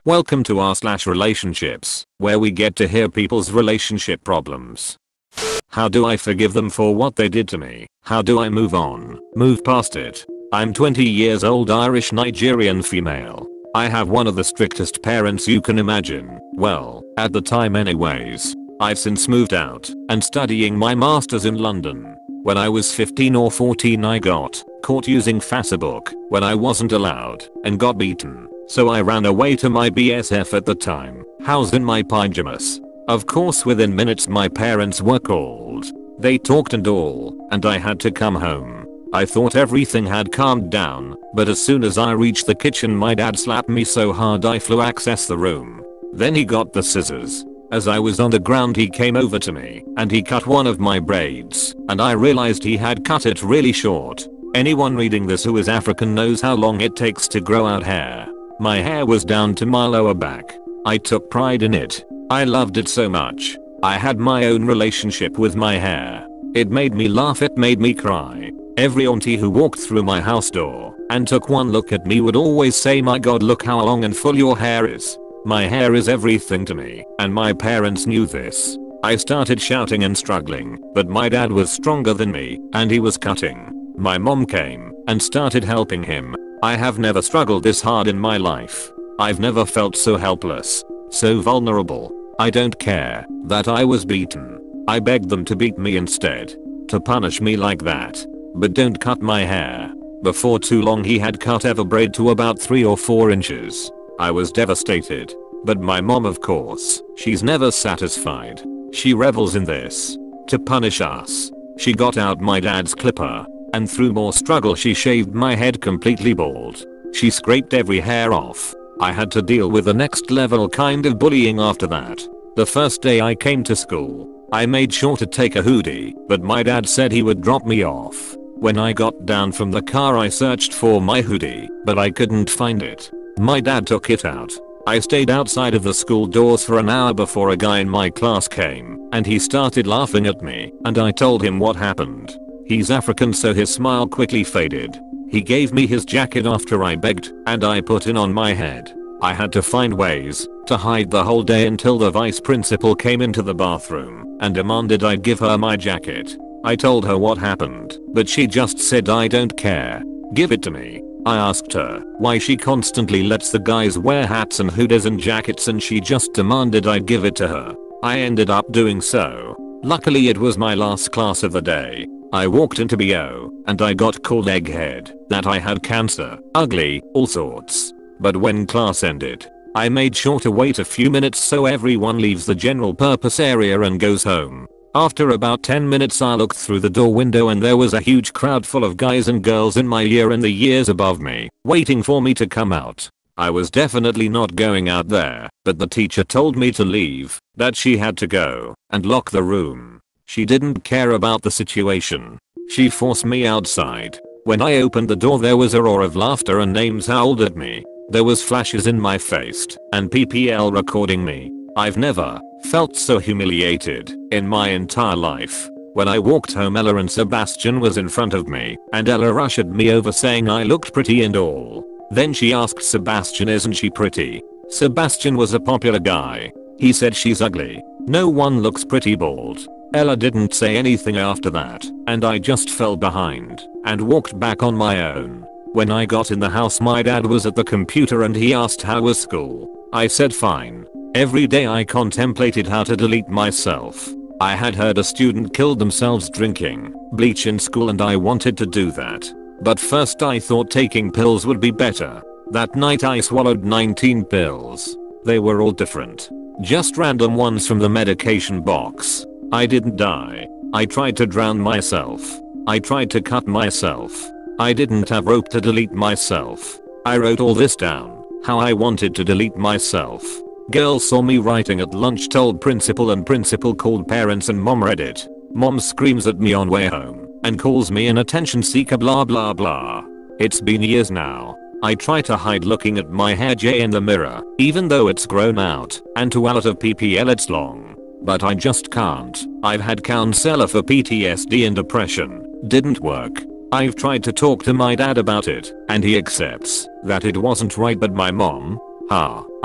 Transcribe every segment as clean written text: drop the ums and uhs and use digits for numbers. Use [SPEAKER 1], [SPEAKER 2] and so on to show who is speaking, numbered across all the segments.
[SPEAKER 1] Welcome to r/relationships, where we get to hear people's relationship problems. How do I forgive them for what they did to me? How do I move on, move past it? I'm 20 years old, Irish Nigerian female. I have one of the strictest parents you can imagine. Well, at the time anyways. I've since moved out and studying my masters in London. When I was 15 or 14 I got caught using Facebook when I wasn't allowed and got beaten. So I ran away to my BSF at the time, housed in my pyjamas. Of course within minutes my parents were called. They talked and all, and I had to come home. I thought everything had calmed down, but as soon as I reached the kitchen my dad slapped me so hard I flew across the room. Then he got the scissors. As I was on the ground he came over to me and he cut one of my braids, and I realized he had cut it really short. Anyone reading this who is African knows how long it takes to grow out hair. My hair was down to my lower back. I took pride in it. I loved it so much. I had my own relationship with my hair. It made me laugh, it made me cry. Every auntie who walked through my house door and took one look at me would always say, "My God, look how long and full your hair is." My hair is everything to me, and my parents knew this. I started shouting and struggling, but my dad was stronger than me, and he was cutting. My mom came and started helping him. I have never struggled this hard in my life. I've never felt so helpless, so vulnerable. I don't care that I was beaten. I begged them to beat me instead, to punish me like that. But don't cut my hair. Before too long he had cut every braid to about 3 or 4 inches. I was devastated. But my mom, of course, she's never satisfied. She revels in this. To punish us, she got out my dad's clipper, and through more struggle she shaved my head completely bald. She scraped every hair off. I had to deal with the next level kind of bullying after that. The first day I came to school, I made sure to take a hoodie, but my dad said he would drop me off. When I got down from the car I searched for my hoodie, but I couldn't find it. My dad took it out. I stayed outside of the school doors for an hour before a guy in my class came, and he started laughing at me, and I told him what happened. He's African so his smile quickly faded. He gave me his jacket after I begged, and I put it on my head. I had to find ways to hide the whole day until the vice principal came into the bathroom and demanded I give her my jacket. I told her what happened, but she just said, "I don't care. Give it to me." I asked her why she constantly lets the guys wear hats and hoodies and jackets, and she just demanded I give it to her. I ended up doing so. Luckily it was my last class of the day. I walked into BO and I got called egghead, that I had cancer, ugly, all sorts. But when class ended, I made sure to wait a few minutes so everyone leaves the general purpose area and goes home. After about 10 minutes I looked through the door window and there was a huge crowd full of guys and girls in my year and the years above me, waiting for me to come out. I was definitely not going out there, but the teacher told me to leave, that she had to go and lock the room. She didn't care about the situation. She forced me outside. When I opened the door there was a roar of laughter and names howled at me. There was flashes in my face and PPL recording me. I've never felt so humiliated in my entire life. When I walked home Ella and Sebastian was in front of me and Ella ushered me over saying I looked pretty and all. Then she asked Sebastian, "Isn't she pretty?" Sebastian was a popular guy. He said she's ugly. No one looks pretty bald. Ella didn't say anything after that and I just fell behind and walked back on my own. When I got in the house my dad was at the computer and he asked how was school. I said fine. Every day I contemplated how to delete myself. I had heard a student killed themselves drinking bleach in school and I wanted to do that. But first I thought taking pills would be better. That night I swallowed 19 pills. They were all different. Just random ones from the medication box. I didn't die. I tried to drown myself. I tried to cut myself. I didn't have rope to delete myself. I wrote all this down, how I wanted to delete myself. Girls saw me writing at lunch, told principal, and principal called parents and mom read it. Mom screams at me on way home and calls me an attention seeker, blah blah blah. It's been years now. I try to hide looking at my hair in the mirror, even though it's grown out, and to out of PPL it's long. But I just can't. I've had counselor for PTSD and depression. Didn't work. I've tried to talk to my dad about it, and he accepts that it wasn't right, but my mom,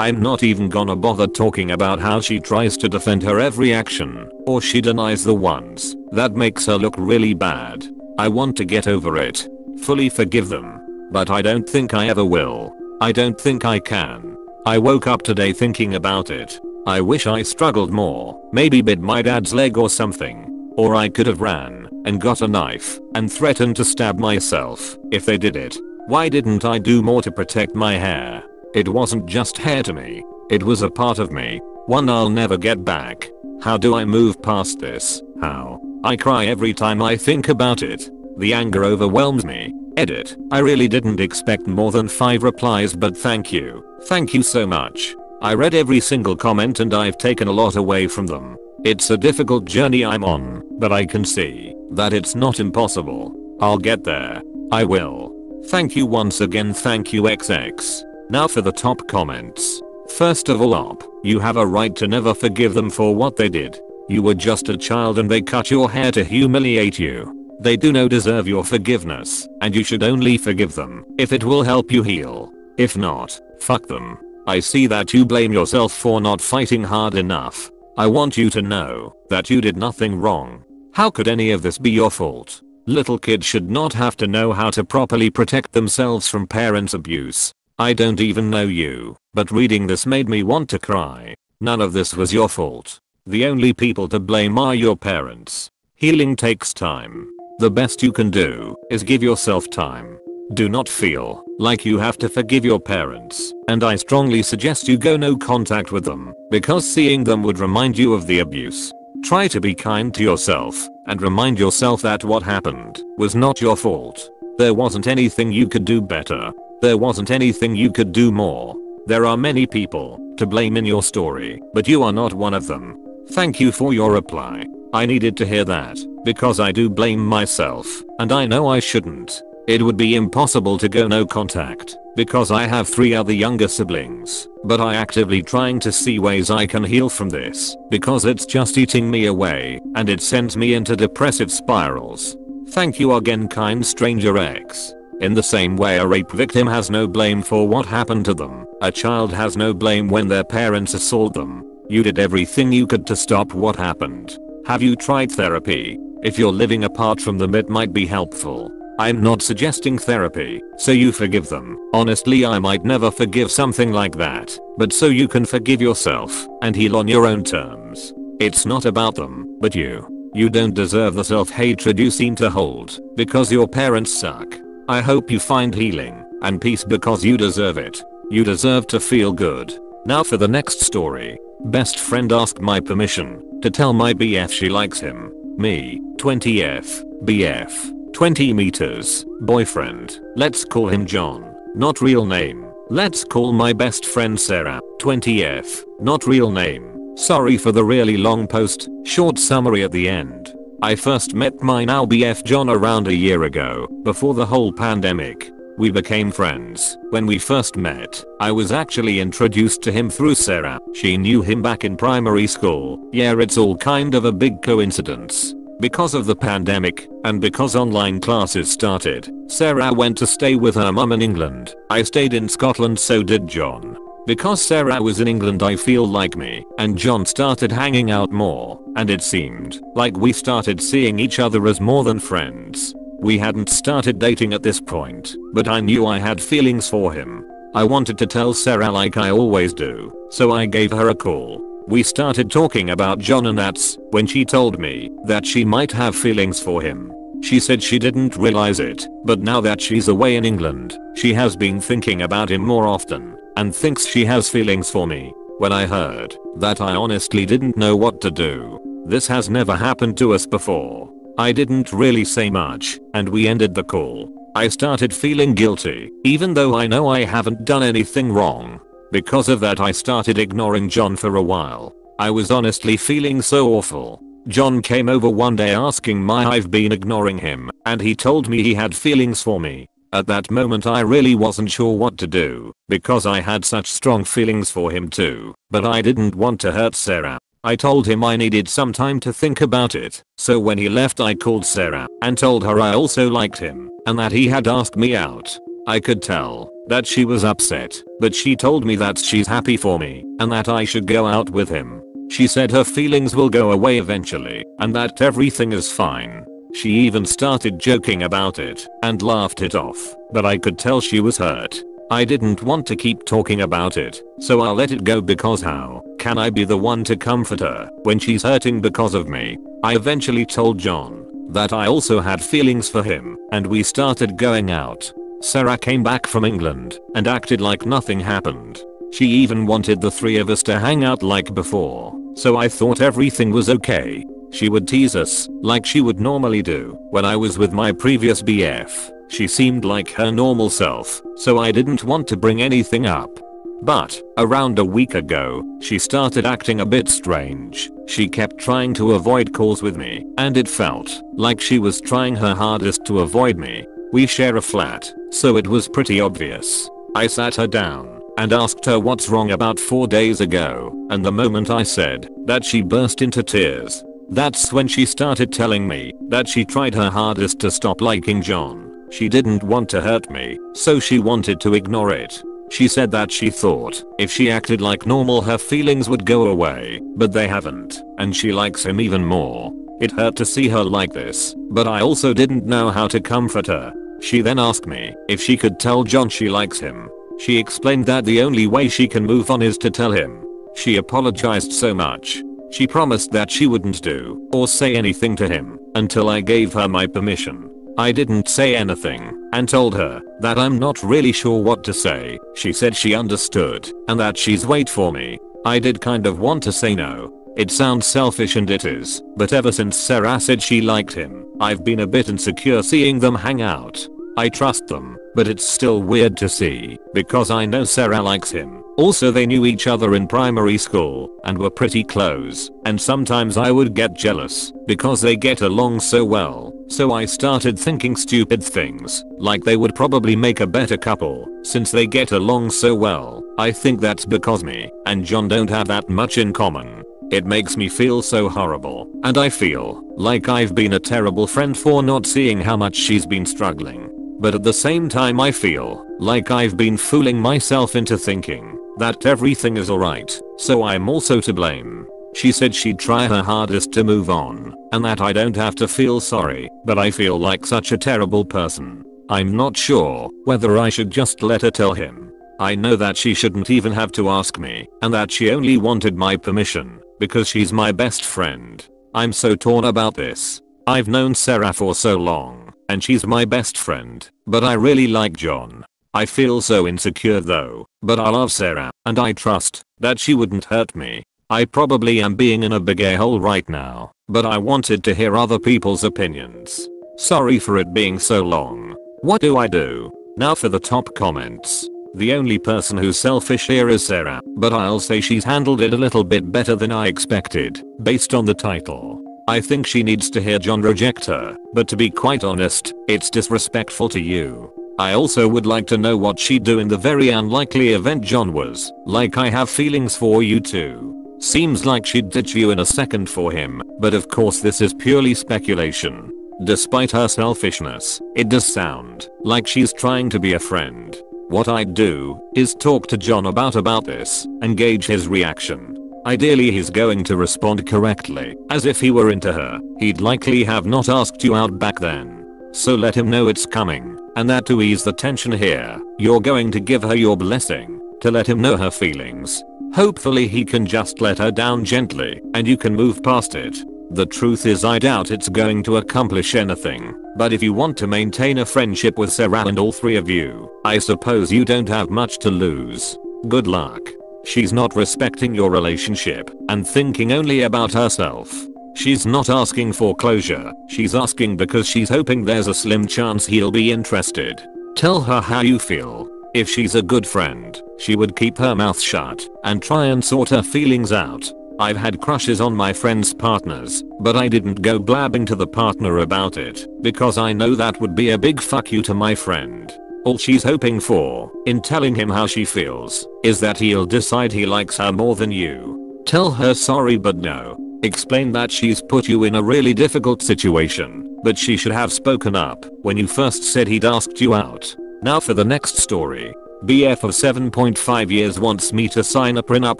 [SPEAKER 1] I'm not even gonna bother talking about how she tries to defend her every action, or she denies the ones that makes her look really bad. I want to get over it. Fully forgive them. But I don't think I ever will. I don't think I can. I woke up today thinking about it. I wish I struggled more, maybe bit my dad's leg or something. Or I could have ran and got a knife and threatened to stab myself if they did it. Why didn't I do more to protect my hair? It wasn't just hair to me. It was a part of me. One I'll never get back. How do I move past this? How? I cry every time I think about it. The anger overwhelms me. Edit. I really didn't expect more than 5 replies, but thank you. Thank you so much. I read every single comment and I've taken a lot away from them. It's a difficult journey I'm on, but I can see that it's not impossible. I'll get there. I will. Thank you once again. Thank you XX. Now for the top comments. First of all, Op, you have a right to never forgive them for what they did. You were just a child and they cut your hair to humiliate you. They do not deserve your forgiveness, and you should only forgive them if it will help you heal. If not, fuck them. I see that you blame yourself for not fighting hard enough. I want you to know that you did nothing wrong. How could any of this be your fault? Little kids should not have to know how to properly protect themselves from parents' abuse. I don't even know you, but reading this made me want to cry. None of this was your fault. The only people to blame are your parents. Healing takes time. The best you can do is give yourself time. Do not feel like you have to forgive your parents, and I strongly suggest you go no contact with them, because seeing them would remind you of the abuse. Try to be kind to yourself and remind yourself that what happened was not your fault. There wasn't anything you could do better. There wasn't anything you could do more. There are many people to blame in your story, but you are not one of them. Thank you for your reply. I needed to hear that, because I do blame myself, and I know I shouldn't. It would be impossible to go no contact, because I have 3 other younger siblings, but I actively trying to see ways I can heal from this, because it's just eating me away, and it sends me into depressive spirals. Thank you again, kind stranger X. In the same way a rape victim has no blame for what happened to them, a child has no blame when their parents assault them. You did everything you could to stop what happened. Have you tried therapy? If you're living apart from them, it might be helpful. I'm not suggesting therapy, so you forgive them. Honestly, I might never forgive something like that, but so you can forgive yourself and heal on your own terms. It's not about them, but you. You don't deserve the self-hatred you seem to hold, because your parents suck. I hope you find healing and peace, because you deserve it. You deserve to feel good. Now for the next story. Best friend asked my permission to tell my BF she likes him. Me, 20F, BF, 20 meters, boyfriend, let's call him John, not real name. Let's call my best friend Sarah, 20F, not real name. Sorry for the really long post, short summary at the end. I first met my now BF John around a year ago, before the whole pandemic. We became friends. When we first met, I was actually introduced to him through Sarah. She knew him back in primary school. Yeah, it's all kind of a big coincidence. Because of the pandemic, and because online classes started, Sarah went to stay with her mum in England. I stayed in Scotland, so did John. Because Sarah was in England, I feel like me and John started hanging out more, and it seemed like we started seeing each other as more than friends. We hadn't started dating at this point, but I knew I had feelings for him. I wanted to tell Sarah like I always do, so I gave her a call. We started talking about John, and that's when she told me that she might have feelings for him. She said she didn't realize it, but now that she's away in England, she has been thinking about him more often and thinks she has feelings for me. When I heard that, I honestly didn't know what to do. This has never happened to us before. I didn't really say much, and we ended the call. I started feeling guilty, even though I know I haven't done anything wrong. Because of that, I started ignoring John for a while. I was honestly feeling so awful. John came over one day asking why I've been ignoring him, and he told me he had feelings for me. At that moment I really wasn't sure what to do, because I had such strong feelings for him too, but I didn't want to hurt Sarah. I told him I needed some time to think about it, so when he left I called Sarah and told her I also liked him and that he had asked me out. I could tell that she was upset, but she told me that she's happy for me and that I should go out with him. She said her feelings will go away eventually and that everything is fine. She even started joking about it and laughed it off, but I could tell she was hurt. I didn't want to keep talking about it, so I'll let it go because how can I be the one to comfort her when she's hurting because of me? I eventually told John that I also had feelings for him and we started going out. Sarah came back from England and acted like nothing happened. She even wanted the three of us to hang out like before, so I thought everything was okay. She would tease us like she would normally do when I was with my previous BF. She seemed like her normal self, so I didn't want to bring anything up. But around a week ago, she started acting a bit strange. She kept trying to avoid calls with me, and it felt like she was trying her hardest to avoid me. We share a flat, so it was pretty obvious. I sat her down and asked her what's wrong about 4 days ago, and the moment I said that, she burst into tears. That's when she started telling me that she tried her hardest to stop liking John. She didn't want to hurt me, so she wanted to ignore it. She said that she thought if she acted like normal her feelings would go away, but they haven't, and she likes him even more. It hurt to see her like this, but I also didn't know how to comfort her. She then asked me if she could tell John she likes him. She explained that the only way she can move on is to tell him. She apologized so much. She promised that she wouldn't do or say anything to him until I gave her my permission. I didn't say anything and told her that I'm not really sure what to say. She said she understood and that she's wait for me. I did kind of want to say no. It sounds selfish and it is, but ever since Sarah said she liked him, I've been a bit insecure seeing them hang out. I trust them, but it's still weird to see because I know Sarah likes him. Also they knew each other in primary school and were pretty close, and sometimes I would get jealous because they get along so well. So I started thinking stupid things, like they would probably make a better couple since they get along so well. I think that's because me and John don't have that much in common. It makes me feel so horrible, and I feel like I've been a terrible friend for not seeing how much she's been struggling. But at the same time I feel like I've been fooling myself into thinking that everything is alright, so I'm also to blame. She said she'd try her hardest to move on, and that I don't have to feel sorry, but I feel like such a terrible person. I'm not sure whether I should just let her tell him. I know that she shouldn't even have to ask me, and that she only wanted my permission because she's my best friend. I'm so torn about this. I've known Sarah for so long, and she's my best friend, but I really like John. I feel so insecure though, but I love Sarah, and I trust that she wouldn't hurt me. I probably am being in a big a-hole right now, but I wanted to hear other people's opinions. Sorry for it being so long. What do I do? Now for the top comments. The only person who's selfish here is Sarah, but I'll say she's handled it a little bit better than I expected, based on the title. I think she needs to hear John reject her, but to be quite honest, it's disrespectful to you. I also would like to know what she'd do in the very unlikely event John was like, I have feelings for you too. Seems like she'd ditch you in a second for him, but of course this is purely speculation. Despite her selfishness, it does sound like she's trying to be a friend. What I'd do is talk to John about this and gauge his reaction. Ideally he's going to respond correctly, as if he were into her, he'd likely have not asked you out back then. So let him know it's coming, and that to ease the tension here, you're going to give her your blessing to let him know her feelings. Hopefully he can just let her down gently and you can move past it. The truth is I doubt it's going to accomplish anything, but if you want to maintain a friendship with Sarah and all three of you, I suppose you don't have much to lose. Good luck. She's not respecting your relationship and thinking only about herself. She's not asking for closure, she's asking because she's hoping there's a slim chance he'll be interested. Tell her how you feel. If she's a good friend, she would keep her mouth shut and try and sort her feelings out. I've had crushes on my friends' partners, but I didn't go blabbing to the partner about it because I know that would be a big fuck you to my friend. All she's hoping for in telling him how she feels is that he'll decide he likes her more than you. Tell her sorry but no. Explain that she's put you in a really difficult situation, but she should have spoken up when you first said he'd asked you out. Now for the next story. BF of 7.5 years wants me to sign a prenup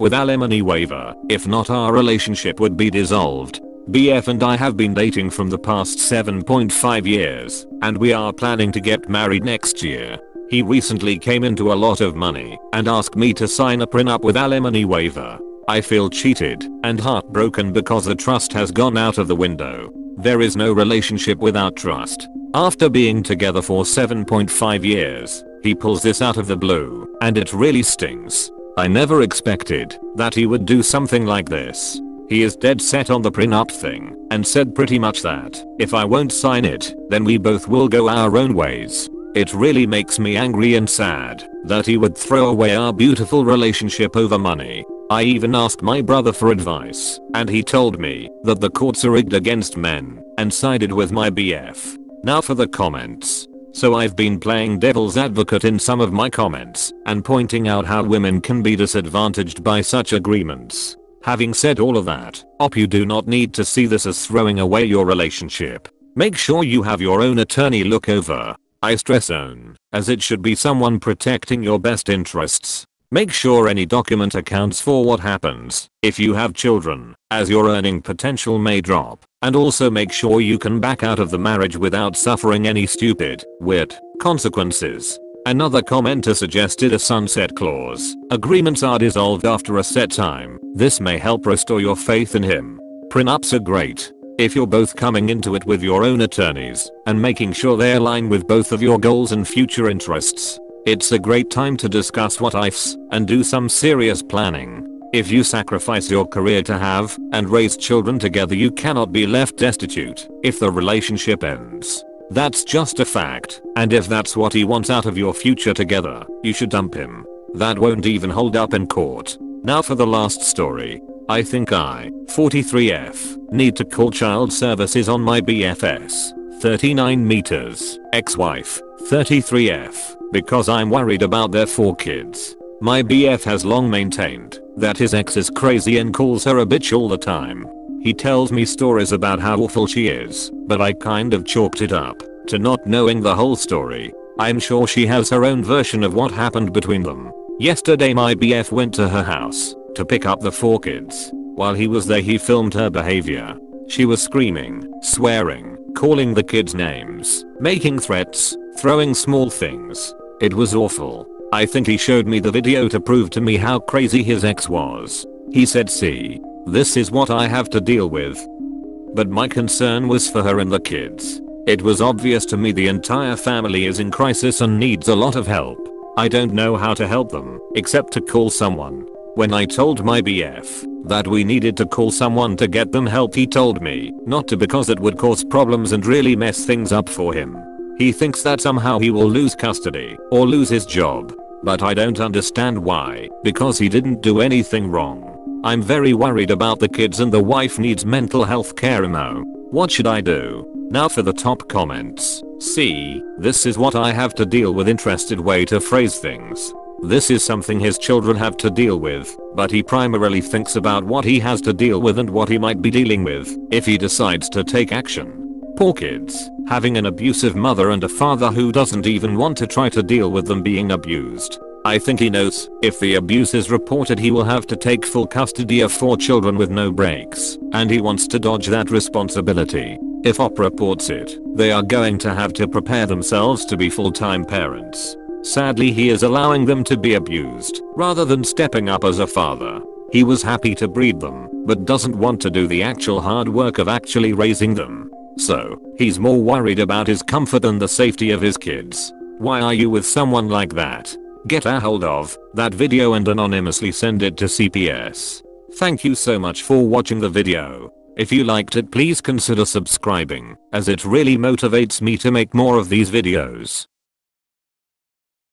[SPEAKER 1] with alimony waiver. If not, our relationship would be dissolved. BF and I have been dating from the past 7.5 years, and we are planning to get married next year. He recently came into a lot of money and asked me to sign a prenup with alimony waiver. I feel cheated and heartbroken because the trust has gone out of the window. There is no relationship without trust. After being together for 7.5 years, he pulls this out of the blue, and it really stings. I never expected that he would do something like this. He is dead set on the prenup thing and said pretty much that if I won't sign it, then we both will go our own ways. It really makes me angry and sad that he would throw away our beautiful relationship over money. I even asked my brother for advice, and he told me that the courts are rigged against men and sided with my BF. Now for the comments. So I've been playing devil's advocate in some of my comments and pointing out how women can be disadvantaged by such agreements. Having said all of that, you do not need to see this as throwing away your relationship. Make sure you have your own attorney look over. I stress own, as it should be someone protecting your best interests. Make sure any document accounts for what happens if you have children, as your earning potential may drop, and also make sure you can back out of the marriage without suffering any stupid, weird consequences. Another commenter suggested a sunset clause. Agreements are dissolved after a set time. This may help restore your faith in him. Prenups are great if you're both coming into it with your own attorneys and making sure they align with both of your goals and future interests. It's a great time to discuss what ifs and do some serious planning. If you sacrifice your career to have and raise children together, you cannot be left destitute if the relationship ends. That's just a fact, and if that's what he wants out of your future together, you should dump him. That won't even hold up in court. Now for the last story. I think I, 43F, need to call child services on my BFS, 39 meters, ex-wife, 33F, because I'm worried about their 4 kids. My BF has long maintained that his ex is crazy and calls her a bitch all the time. He tells me stories about how awful she is, but I kind of chalked it up to not knowing the whole story. I'm sure she has her own version of what happened between them. Yesterday my BF went to her house to pick up the 4 kids. While he was there, he filmed her behavior. She was screaming, swearing, calling the kids names, making threats, throwing small things. It was awful. I think he showed me the video to prove to me how crazy his ex was. He said, "See, this is what I have to deal with." But my concern was for her and the kids. It was obvious to me the entire family is in crisis and needs a lot of help. I don't know how to help them except to call someone. When I told my BF that we needed to call someone to get them help, he told me not to because it would cause problems and really mess things up for him. He thinks that somehow he will lose custody or lose his job. But I don't understand why, because he didn't do anything wrong. I'm very worried about the kids and the wife needs mental health care. What should I do? Now for the top comments. See, this is what I have to deal with. Interested way to phrase things. This is something his children have to deal with, but he primarily thinks about what he has to deal with and what he might be dealing with if he decides to take action. Poor kids, having an abusive mother and a father who doesn't even want to try to deal with them being abused. I think he knows if the abuse is reported he will have to take full custody of 4 children with no breaks, and he wants to dodge that responsibility. If OP reports it, they are going to have to prepare themselves to be full-time parents. Sadly, he is allowing them to be abused rather than stepping up as a father. He was happy to breed them, but doesn't want to do the actual hard work of actually raising them. So, he's more worried about his comfort than the safety of his kids. Why are you with someone like that? Get a hold of that video and anonymously send it to CPS. Thank you so much for watching the video. If you liked it, please consider subscribing, as it really motivates me to make more of these videos.